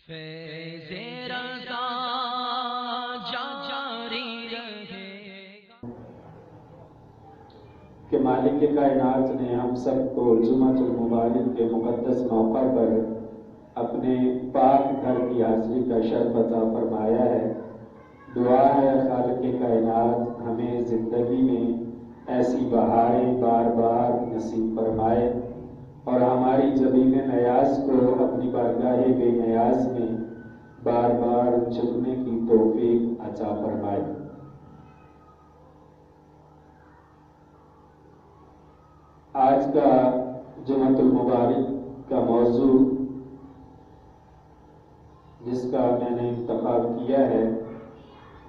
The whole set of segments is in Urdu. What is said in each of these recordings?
فیض رضا جاری رہے کہ مالک کائنات نے ہم سب کو جمعۃ المبارک کے مقدس موقع پر اپنے پاک گھر کی حاضری کا شرف عطا فرمایا ہے۔ دعا ہے خالق کائنات ہمیں زندگی میں ایسی بہاریں بار بار نصیب فرمائے اور ہماری جبین نیاز کو اپنی بارگاہ بے نیاز میں بار بار جھکنے کی توفیق عطا فرمائے۔ آج کا جمعۃ المبارک کا موضوع جس کا میں نے انتخاب کیا ہے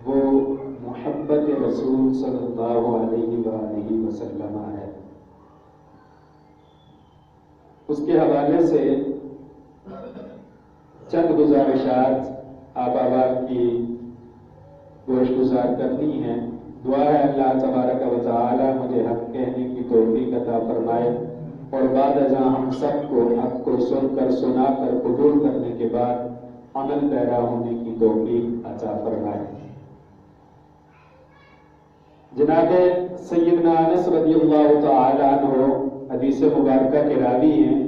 وہ محبت رسول صلی اللہ علیہ وآلہ وسلم ہے۔ اس کے حوالے سے چند گزارشات آپ آباد کی گوش گزار کرنی ہیں۔ دعا ہے اللہ تبارک و تعالی مجھے حق کہنے کی توفیق عطا فرمائے اور بعد ازاں ہم سب کو حق کو سن کر سنا کر قبول کرنے کے بعد عمل پیرا ہونے کی توفیق عطا فرمائے۔ جناب سیدنا انس رضی اللہ تعالی عنہ حدیث مبارکہ کے راوی ہیں۔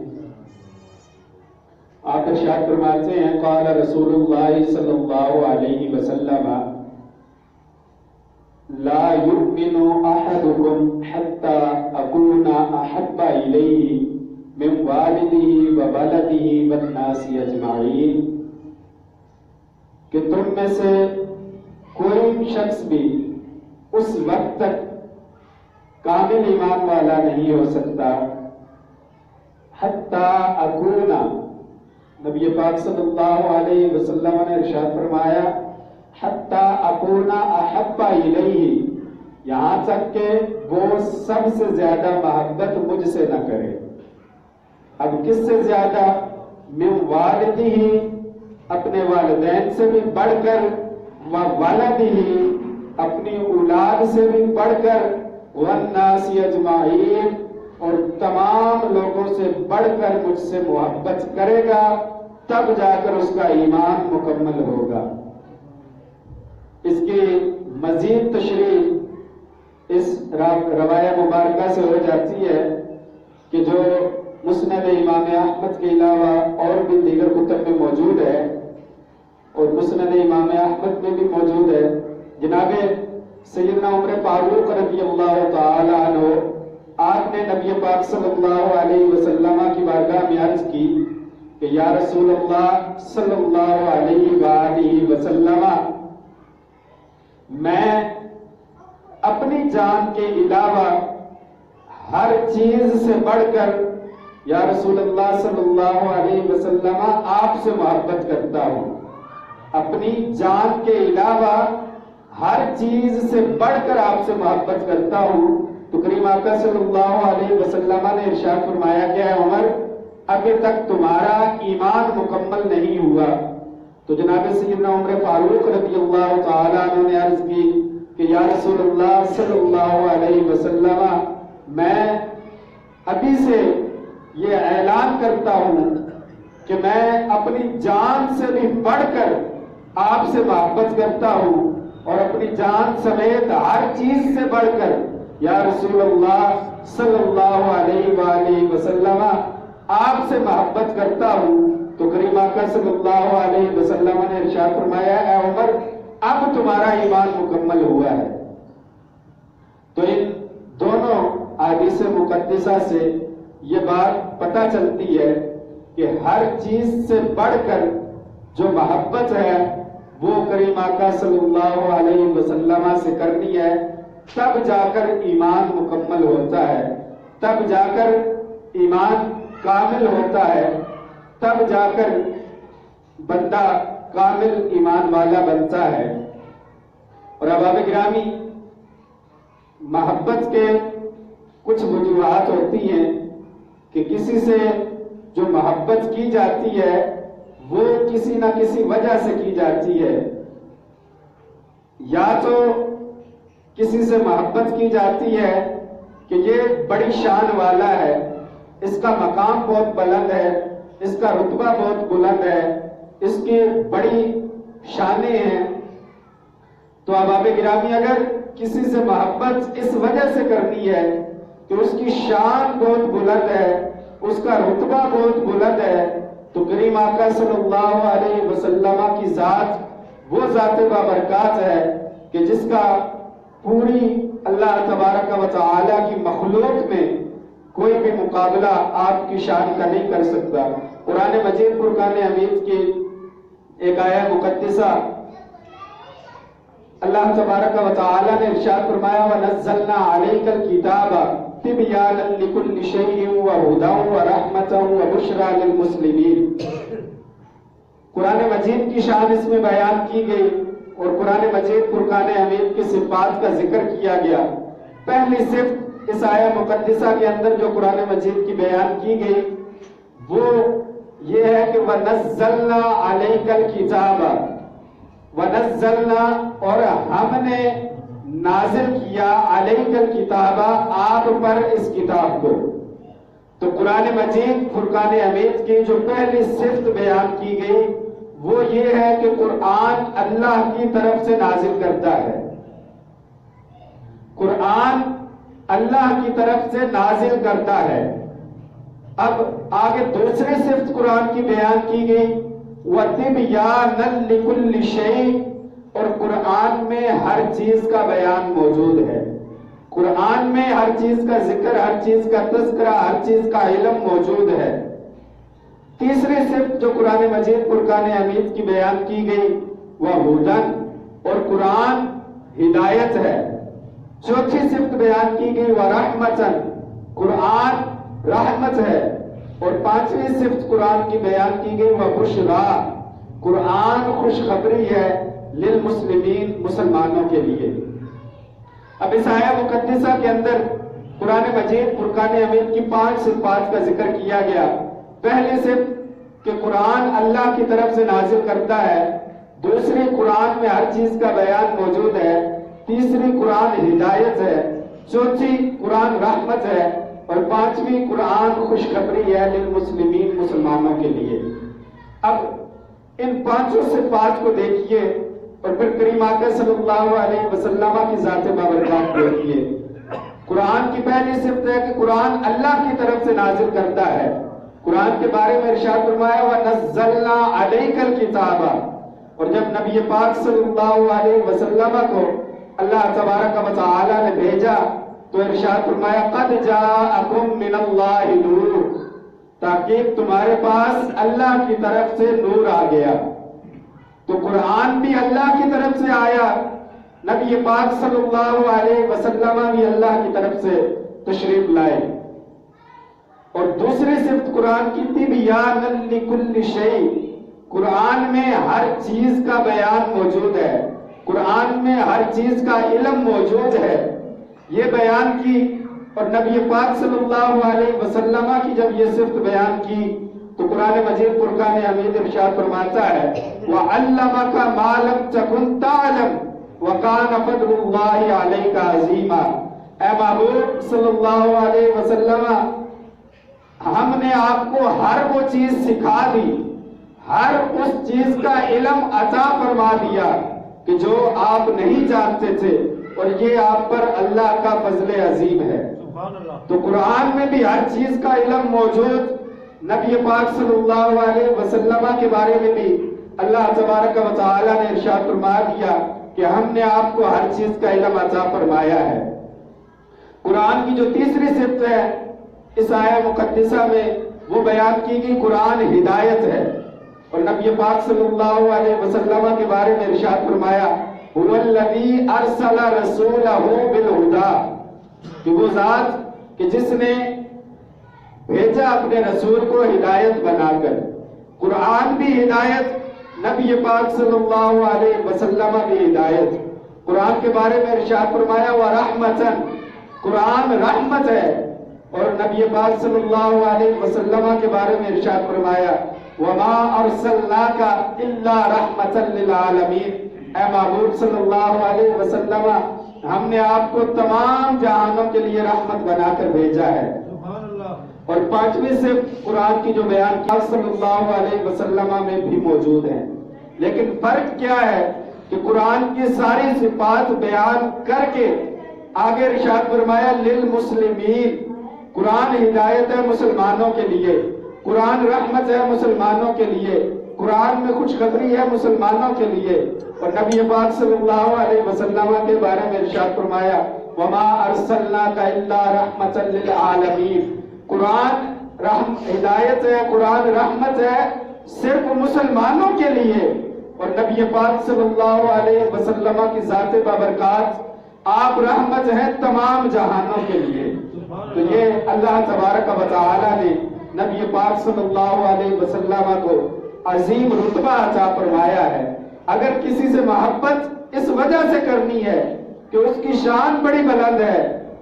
آپ ارشاد فرماتے ہیں قال رسول اللہ صلی اللہ علیہ وسلم لا يؤمن احدكم حتى اكون احب اليه من والده وولده والناس اجمعین، کہ تم میں سے کوئی شخص بھی اس وقت تک کامل ایمان والا نہیں ہو سکتا حتی اکون، نبی پاک صلی اللہ علیہ وسلم نے ارشاد فرمایا حتی اکون احب الیہ، یہاں تک کہ وہ سب سے زیادہ محبت مجھ سے نہ کرے۔ اب کس سے زیادہ؟ من والدہ، اپنے والدین سے بھی بڑھ کر، وولدہ، اپنی اولاد سے بھی بڑھ کر، والناس اجمعین، اور تمام لوگوں سے بڑھ کر مجھ سے محبت کرے گا، تب جا کر اس کا ایمان مکمل ہوگا۔ اس کی مزید تشریح اس روایہ مبارکہ سے ہو جاتی ہے کہ جو مسند امام احمد کے علاوہ اور بھی دیگر کتب میں موجود ہے اور مسند امام احمد میں بھی موجود ہے۔ جناب سیدنا عمر فاروق رضی اللہ تعالی عنہ، آپ نے نبی پاک صلی اللہ علیہ وسلم کی بارگاہ میں عرض کی کہ یا رسول اللہ صلی اللہ علیہ وآلہ وسلم، میں اپنی جان کے علاوہ ہر چیز سے بڑھ کر یا رسول اللہ صلی اللہ علیہ وسلم آپ سے محبت کرتا ہوں، اپنی جان کے علاوہ ہر چیز سے بڑھ کر آپ سے محبت کرتا ہوں۔ تو کریم آقا صلی اللہ علیہ وسلم نے ارشاد فرمایا کہ اے عمر، ابھی تک تمہارا ایمان مکمل نہیں ہوا۔ تو جناب سیدنا عمر فاروق رضی اللہ تعالی عنہ نے عرض کی کہ یا رسول اللہ صلی اللہ علیہ وسلم، میں ابھی سے یہ اعلان کرتا ہوں کہ میں اپنی جان سے بھی بڑھ کر آپ سے محبت کرتا ہوں اور اپنی جان سمیت ہر چیز سے بڑھ کر یا رسول اللہ صلی اللہ علیہ وآلہ وسلم آپ سے محبت کرتا ہوں۔ تو کریم آقا صلی اللہ علیہ وسلم نے ارشاد فرمایا اے عمر، اب تمہارا ایمان مکمل ہوا ہے۔ تو ان دونوں احادیث مقدسہ سے یہ بات پتہ چلتی ہے کہ ہر چیز سے بڑھ کر جو محبت ہے وہ کریم آقا صلی اللہ علیہ وسلم سے کرنی ہے، تب جا کر ایمان مکمل ہوتا ہے، تب جا کر ایمان کامل ہوتا ہے، تب جا کر بندہ کامل ایمان والا بنتا ہے۔ اور احباب گرامی، محبت کے کچھ وجوہات ہوتی ہیں کہ کسی سے جو محبت کی جاتی ہے وہ کسی نہ کسی وجہ سے کی جاتی ہے۔ یا تو کسی سے محبت کی جاتی ہے کہ یہ بڑی شان والا ہے، اس کا مقام بہت بلند ہے، اس کا رتبہ بہت بلند ہے، اس کی بڑی شانیں ہیں. تو احباب گرامی اگر کسی سے محبت اس وجہ سے کرنی ہے کہ اس کی شان بہت بلند ہے، اس کا رتبہ بہت بلند ہے، تو کریم آقا صلی اللہ علیہ وسلم کی ذات وہ ذات بابرکات ہے کہ جس کا پوری اللہ تبارک و تعالی کی مخلوق میں کوئی بھی مقابلہ آپ کی شان کا نہیں کر سکتا. قرآن مجید فرقان حمید کی ایک آیہ مقدسہ اللہ تبارک و تعالی نے ارشاد فرمایا وَنَزَّلْنَا عَلَيْكَ الْكِتَابَ تِبْيَانًا لِكُلِّ شَيْءٍ وَهُدًى وَرَحْمَةً وَبُشْرَى لِلْمُسْلِمِينَ. قرآن مجید کی شان اس میں بیان کی گئی اور قرآن مجید فرقان حمید کی صفات کا ذکر کیا گیا. پہلی صفت اس آیہ مقدسہ کے اندر جو قرآن مجید کی بیان کی گئی وہ یہ ہے کہ وَنَزَّلْنَا عَلَيْكَ الْكِتَابَ، وَنَزَّلْنَا اور ہم نے نازل کیا عَلَيْكَ الْكِتَابَ آپ پر اس کتاب کو. تو قرآن مجید فرقان حمید کی جو پہلی صفت بیان کی گئی وہ یہ ہے کہ قرآن اللہ کی طرف سے نازل کرتا ہے. قرآن اللہ کی طرف سے نازل کرتا ہے. اب آگے دوسری صفت قرآن کی بیان کی گئی وَتِبْيَانًا لِكُلِّ شَيْءٍ، اور قرآن میں ہر چیز کا بیان موجود ہے. قرآن میں ہر چیز کا ذکر، ہر چیز کا تذکرہ، ہر چیز کا علم موجود ہے. تیسری صفت جو قرآن مجید فرقان حمید کی بیان کی گئی وہ ہدن، اور قرآن ہدایت ہے. چوتھی صفت بیان کی گئی وَرَحْمَةً، قرآن رحمت ہے. اور پانچویں صفت قرآن کی بیان کی گئی وَبُشْرَى، قرآن خوشخبری ہے للمسلمین، مسلمانوں کے لیے. اب اس آیہ مقدسہ کے اندر قرآن مجید فرقان حمید کی 5 صفات کا ذکر کیا گیا. پہلی صفت کہ قرآن اللہ کی طرف سے نازل کرتا ہے. دوسری قرآن میں ہر چیز کا بیان موجود ہے. تیسری قرآن ہدایت ہے. چوتھی قرآن رحمت ہے. اور پانچویں قرآن خوشخبری ہے للمسلمین، مسلمانوں کے لیے. اب ان 5 صفات کو دیکھیے اور پھر کریم آقا صلی اللہ علیہ وسلم کی ذات بابرکات دیکھیے. قرآن کی پہلی صفت ہے کہ قرآن اللہ کی طرف سے نازل کرتا ہے. قرآن کے بارے میں ارشاد فرمایا وَنَزَّلْنَا عَلَيْكَ الْكِتَابَ، اور جب نبی پاک صلی اللہ علیہ وسلم کو اللہ تبارک و تعالی نے بھیجا تو ارشاد فرمایا قَدْ جَاءَكُم مِّنَ اللَّهِ نُورٌ، تاکہ تمہارے پاس اللہ کی طرف سے نور آ گیا. تو قرآن بھی اللہ کی طرف سے آیا، نبی پاک صلی اللہ علیہ وسلم بھی اللہ کی طرف سے تشریف لائے. اور دوسری صفت قرآن کی تِبْيَانًا لِكُلِّ شَيْءٍ، قرآن میں ہر چیز کا بیان موجود ہے. قرآن میں ہر چیز کا علم موجود ہے. یہ بیان کی اور نبی پاک صلی اللہ علیہ وسلم کی جب یہ صفت بیان کی تو قرآن مجید فرقان حمید ارشاد فرماتا ہے وَعَلَّمَكَ مَا لَمْ تَكُنْ تَعْلَمْ وَكَانَ فَضْلُ اللَّهِ عَلَيْكَ عَظِيمًا. اے محبوب صلی اللہ علیہ وسلم، ہم نے آپ کو ہر وہ چیز سکھا دی، ہر اس چیز کا علم عطا فرما دیا کہ جو آپ نہیں جانتے تھے، اور یہ آپ پر اللہ کا فضل عظیم ہے. تو قرآن میں بھی ہر چیز کا علم موجود. نبی پاک صلی اللہ علیہ وسلم کے بارے میں بھی اللہ تبارک و تعالی نے ارشاد فرما دیا کہ ہم نے آپ کو ہر چیز کا علم عطا فرمایا ہے. قرآن کی جو تیسری صفت ہے اس آیہ مقدسہ میں وہ بیان کی گئی قرآن ہدایت ہے. اور نبی پاک صلی اللہ علیہ وسلم کے بارے میں ارشاد فرمایا هو الذی ارسل رسولہ بالہدی، کہ وہ ذات کہ جس نے بھیجا اپنے رسول کو ہدایت بنا کر. قرآن بھی ہدایت، نبی پاک صلی اللہ علیہ وسلم بھی ہدایت. قرآن کے بارے میں ارشاد فرمایا وَرَحْمَةً، قرآن رحمت ہے. اور نبی پاک صلی اللہ علیہ وسلم کے بارے میں ارشاد فرمایا وَمَا أَرْسَلْنَاكَ إِلَّا رَحْمَةً لِلْعَالَمِينَ. اے محبوب صلی اللہ علیہ وسلم، ہم نے آپ کو تمام جہانوں کے لیے رحمت بنا کر بھیجا ہے. اور 5ویں سے قرآن کی جو بیان کیا صلی اللہ علیہ وسلم میں بھی موجود ہیں. لیکن فرق کیا ہے کہ قرآن کی ساری صفات بیان کر کے آگے ارشاد فرمایا للمسلمین. قرآن ہدایت ہے مسلمانوں کے لیے، قرآن رحمت ہے مسلمانوں کے لیے، قرآن میں خوشخبری ہے مسلمانوں کے لیے. اور نبی پاک صلی اللہ علیہ وسلم کے بارے میں ارشاد فرمایا وما ارسلناک الا رحمۃ للعالمین. قرآن ہدایت ہے، قرآن رحمت ہے صرف مسلمانوں کے لیے. اور نبی پاک صلی اللہ علیہ وسلم کی ذات بابرکات آپ رحمت ہیں تمام جہانوں کے لیے. تو یہ اللہ تبارک و تعالی نے نبی پاک صلی اللہ علیہ وسلم کو عظیم رتبہ عطا فرمایا ہے. اگر کسی سے محبت اس وجہ سے کرنی ہے کہ اس کی شان بڑی بلند ہے،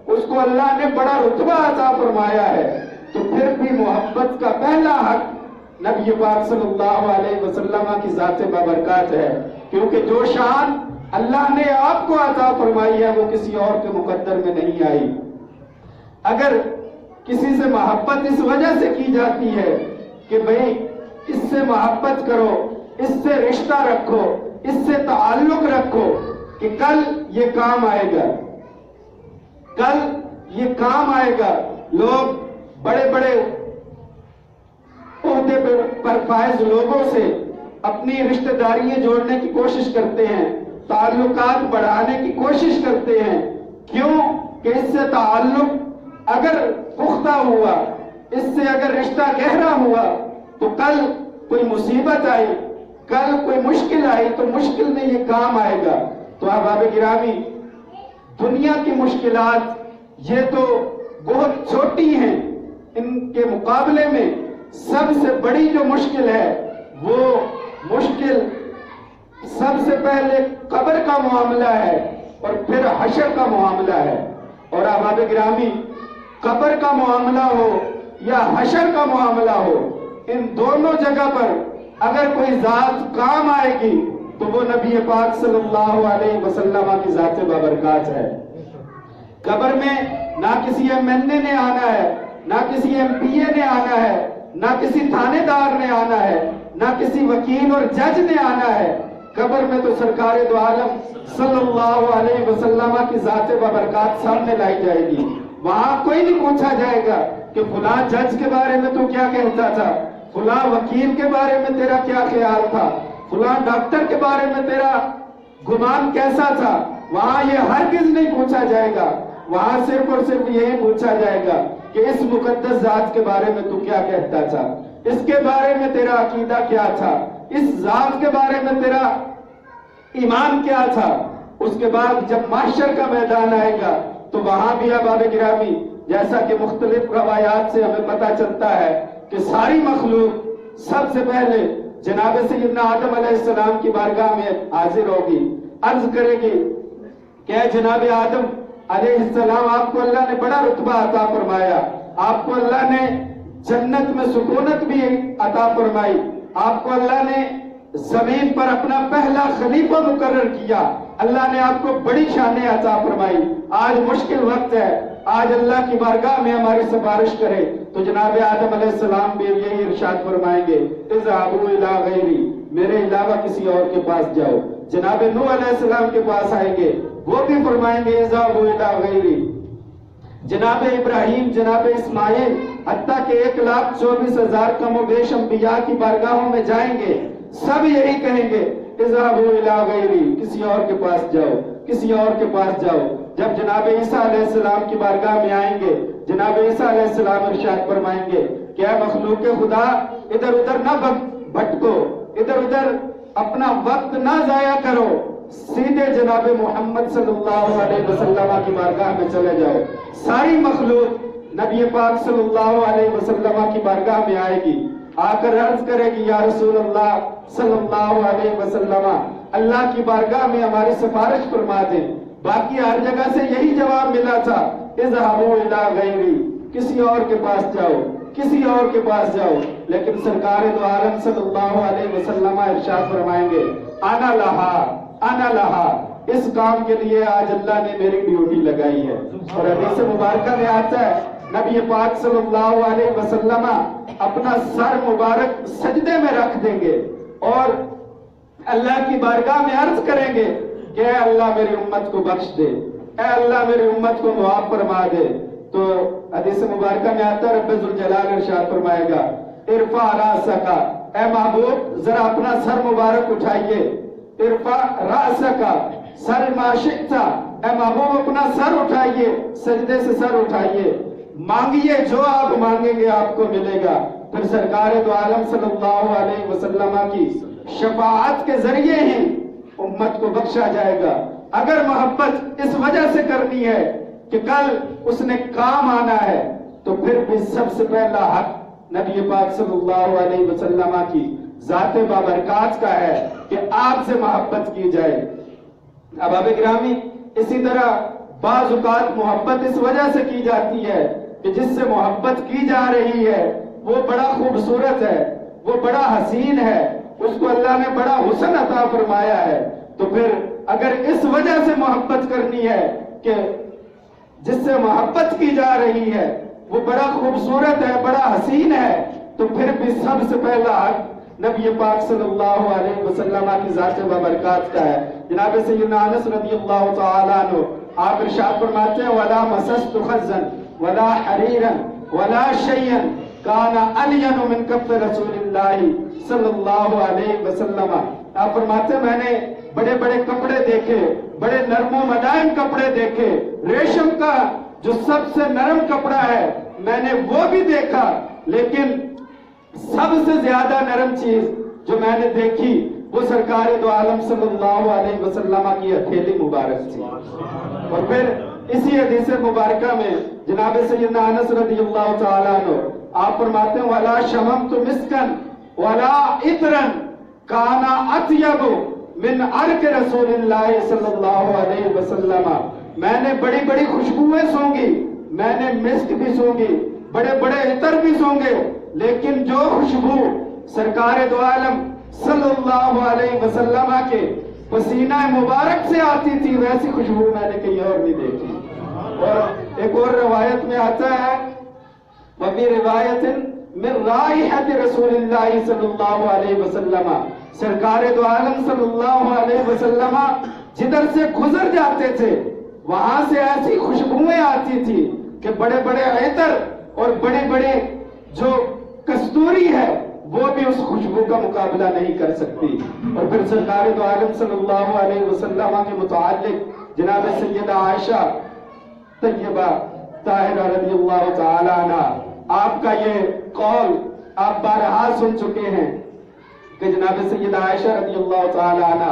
اس کو اللہ نے بڑا رتبہ عطا فرمایا ہے، تو پھر بھی محبت کا پہلا حق نبی پاک صلی اللہ علیہ وسلم کی ذات بابرکات ہے. کیونکہ جو شان اللہ نے آپ کو عطا فرمائی ہے وہ کسی اور کے مقدر میں نہیں آئی. اگر کسی سے محبت اس وجہ سے کی جاتی ہے کہ بھئی اس سے محبت کرو، اس سے رشتہ رکھو، اس سے تعلق رکھو کہ کل یہ کام آئے گا، کل یہ کام آئے گا. لوگ بڑے بڑے عہدے پر فائز لوگوں سے اپنی رشتہ داریاں جوڑنے کی کوشش کرتے ہیں، تعلقات بڑھانے کی کوشش کرتے ہیں. کیوں کہ اس سے تعلق اگر پختہ ہوا، اس سے اگر رشتہ گہرا ہوا تو کل کوئی مصیبت آئی، کل کوئی مشکل آئی تو مشکل میں یہ کام آئے گا. تو احباب گرامی، دنیا کی مشکلات یہ تو بہت چھوٹی ہیں، ان کے مقابلے میں سب سے بڑی جو مشکل ہے وہ مشکل سب سے پہلے قبر کا معاملہ ہے اور پھر حشر کا معاملہ ہے. اور احباب گرامی، قبر کا معاملہ ہو یا حشر کا معاملہ ہو، ان دونوں جگہ پر اگر کوئی ذات کام آئے گی تو وہ نبی پاک صلی اللہ علیہ وسلم کی ذات بابرکات ہے. قبر میں نہ کسی MNA نے آنا ہے، نہ کسی MPA نے آنا ہے، نہ کسی تھانے دار نے آنا ہے، نہ کسی وکیل اور جج نے آنا ہے. قبر میں تو سرکار دو عالم صلی اللہ علیہ وسلم کی ذات بابرکات سامنے لائی جائے گی. وہاں کوئی نہیں پوچھا جائے گا کہ فلاں جج کے بارے میں تو کیا کہتا تھا، فلاں وکیل کے بارے میں تیرا کیا خیال تھا، فلاں ڈاکٹر کے بارے میں تیرا گمان کیسا تھا. وہاں یہ ہرگز نہیں پوچھا جائے گا. وہاں صرف اور صرف یہی پوچھا جائے گا کہ اس مقدس ذات کے بارے میں تو کیا کہتا تھا، اس کے بارے میں تیرا عقیدہ کیا تھا، اس ذات کے بارے میں تیرا ایمان کیا تھا. اس کے بعد جب محشر کا میدان آئے گا تو وہاں بھی احباب گرامی، جیسا کہ مختلف روایات سے ہمیں پتہ چلتا ہے کہ ساری مخلوق سب سے پہلے جناب سیدنا آدم علیہ السلام کی بارگاہ میں حاضر ہوگی، عرض کرے گی کہ اے جناب آدم علیہ السلام، آپ کو اللہ نے بڑا رتبہ عطا فرمایا، آپ کو اللہ نے جنت میں سکونت بھی عطا فرمائی، آپ کو اللہ نے زمین پر اپنا پہلا خلیفہ مقرر کیا، اللہ نے آپ کو بڑی شانیں عطا فرمائی. آج مشکل وقت ہے، آج اللہ کی بارگاہ میں ہماری سفارش کرے تو جناب آدم علیہ السلام بھی یہی ارشاد فرمائیں گے اذهبوا الى غیری، میرے علاوہ کسی اور کے پاس جاؤ. جناب نوح علیہ السلام کے پاس آئیں گے، وہ بھی فرمائیں گے اذهبوا الى غیری. جناب ابراہیم، جناب اسماعیل، حتیٰ کہ 1,24,000 کم و بیش انبیاء کی بارگاہوں میں جائیں گے، سب یہی کہیں گے اذهبوا الى غیری، کسی اور کے پاس جاؤ، کسی اور کے پاس جاؤ. جب جناب عیسیٰ علیہ السلام کی بارگاہ میں آئیں گے، جناب عیسیٰ علیہ السلام ارشاد فرمائیں گے کہ اے مخلوق خدا، ادھر ادھر نہ بھٹکو، ادھر ادھر اپنا وقت نہ ضائع کرو، سیدھے جناب محمد صلی اللہ علیہ وسلم کی بارگاہ میں چلے جاؤ. ساری مخلوق نبی پاک صلی اللہ علیہ وسلم کی بارگاہ میں آئے گی، آ کر عرض کرے گی یا رسول اللہ صلی اللہ علیہ وسلم، اللہ کی بارگاہ میں ہماری سفارش فرما دیں. باقی ہر جگہ سے یہی جواب ملا تھا اذهبوا الى غیری، کسی اور کے پاس جاؤ، کسی اور کے پاس جاؤ. لیکن سرکار دو عالم صلی اللہ علیہ وسلم ارشاد فرمائیں گے انا لہا، انا لہا، اس کام کے لیے آج اللہ نے میری ڈیوٹی لگائی ہے. اور حدیث مبارکہ میں آتا ہے نبی پاک صلی اللہ علیہ وسلم اپنا سر مبارک سجدے میں رکھ دیں گے اور اللہ کی بارگاہ میں عرض کریں گے کہ اے اللہ میری امت کو بخش دے، اے اللہ میری امت کو معاف فرما دے۔ تو حدیث مبارکہ میں آتا ہے رب ذوالجلال ارشاد فرمائے گا ارفع راسک، اے محبوب ذرا اپنا سر مبارک اٹھائیے، ارفع راسک سر ما شئت، اے محبوب اپنا سر اٹھائیے، سجدے سے سر اٹھائیے، مانگیے جو آپ مانگیں گے آپ کو ملے گا۔ پھر سرکار دو عالم صلی اللہ علیہ وسلم کی شفاعت کے ذریعے ہی امت کو بخشا جائے گا۔ اگر محبت اس وجہ سے کرنی ہے کہ کل اس نے کام آنا ہے تو پھر بھی سب سے پہلا حق نبی پاک صلی اللہ علیہ وسلم کی ذات بابرکات کا ہے کہ آپ سے محبت کی جائے۔ احباب گرامی، اسی طرح بعض اوقات محبت اس وجہ سے کی جاتی ہے کہ جس سے محبت کی جا رہی ہے وہ بڑا خوبصورت ہے، وہ بڑا حسین ہے، اس کو اللہ نے بڑا حسن عطا فرمایا ہے۔ تو پھر اگر اس وجہ سے محبت کرنی ہے کہ جس سے محبت کی جا رہی ہے وہ بڑا خوبصورت ہے، بڑا حسین ہے، تو پھر بھی سب سے پہلا حق نبی پاک صلی اللہ علیہ وسلم کی ذات بابرکات کا ہے۔ جناب سیدنا انس رضی اللہ تعالیٰ عنہ آپ ارشاد فرماتے ہیں وَلَا مَسَسْتُ خَزًّا وَلَا حَرِيرًا وَلَا شَيْئًا كَانَ أَلْيَنُ مِنْ كَفِّ رسول اللہ صلی اللہ علیہ وسلم۔ آپ فرماتے ہیں میں نے بڑے بڑے کپڑے دیکھے، بڑے نرم و ملائم کپڑے دیکھے، ریشم کا جو سب سے نرم کپڑا ہے میں نے وہ بھی دیکھا، لیکن سب سے زیادہ نرم چیز جو میں نے دیکھی وہ سرکار دو عالم صلی اللہ علیہ وسلم کی ہتھیلی مبارک تھی۔ اور پھر اسی حدیث مبارکہ میں جناب سیدنا انس رضی اللہ تعالیٰ عنہ آپ فرماتے ہیں وَلَا شَمَمْتُ مِسْكًا وَلَا عِطْرًا كَانَ أَطْيَبُ مِنْ عَرْقِ رسول اللہ صلی اللہ علیہ وسلم۔ میں نے بڑی بڑی خوشبوئیں سونگی، میں نے مسک بھی سونگی، بڑے بڑے عطر بھی سونگے، لیکن جو خوشبو سرکار دو عالم صلی اللہ علیہ وسلم کے پسینہ مبارک سے آتی تھی ویسی خوشبو میں نے کہیں اور نہیں دیکھی۔ اور ایک اور روایت میں آتا ہے وفی روایت من رائحت رسول اللہ صلی اللہ علیہ وسلم، سرکار دو عالم صلی اللہ علیہ وسلم جدھر سے گزر جاتے تھے وہاں سے ایسی خوشبوئیں آتی تھی کہ بڑے بڑے عطر اور بڑے بڑے جو کستوری ہے وہ بھی اس خوشبو کا مقابلہ نہیں کر سکتی۔ اور پھر سرکار دو عالم صلی اللہ علیہ وسلم کے متعلق جناب سیدہ عائشہ طیبہ طاہرہ رضی اللہ تعالی عنہ آپ کا یہ قول آپ بارہا سن چکے ہیں کہ جناب سیدہ عائشہ رضی اللہ تعالی عنہ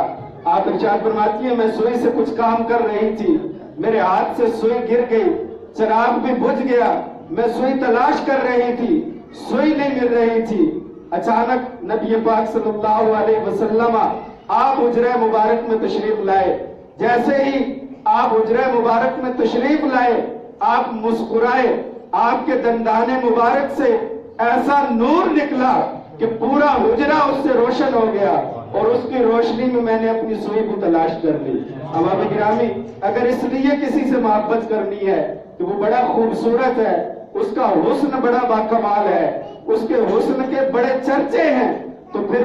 آپ ارشاد فرماتی ہیں میں سوئی سے کچھ کام کر رہی تھی، میرے ہاتھ سے سوئی گر گئی، چراغ بھی بجھ گیا، میں سوئی تلاش کر رہی تھی، سوئی نہیں مل رہی تھی، اچانک نبی پاک صلی اللہ علیہ وسلم آپ حجرہ مبارک میں تشریف لائے۔ جیسے ہی آپ حجرہ مبارک میں تشریف لائے آپ مسکرائے، آپ کے دندان مبارک سے ایسا نور نکلا کہ پورا حجرہ اس سے روشن ہو گیا اور اس کی روشنی میں میں نے اپنی سوئی کو تلاش کر لی۔ احباب گرامی، اگر اس لیے کسی سے محبت کرنی ہے کہ وہ بڑا خوبصورت ہے، اس کا حسن بڑا باکمال ہے، اس کے حسن کے بڑے چرچے ہیں، تو پھر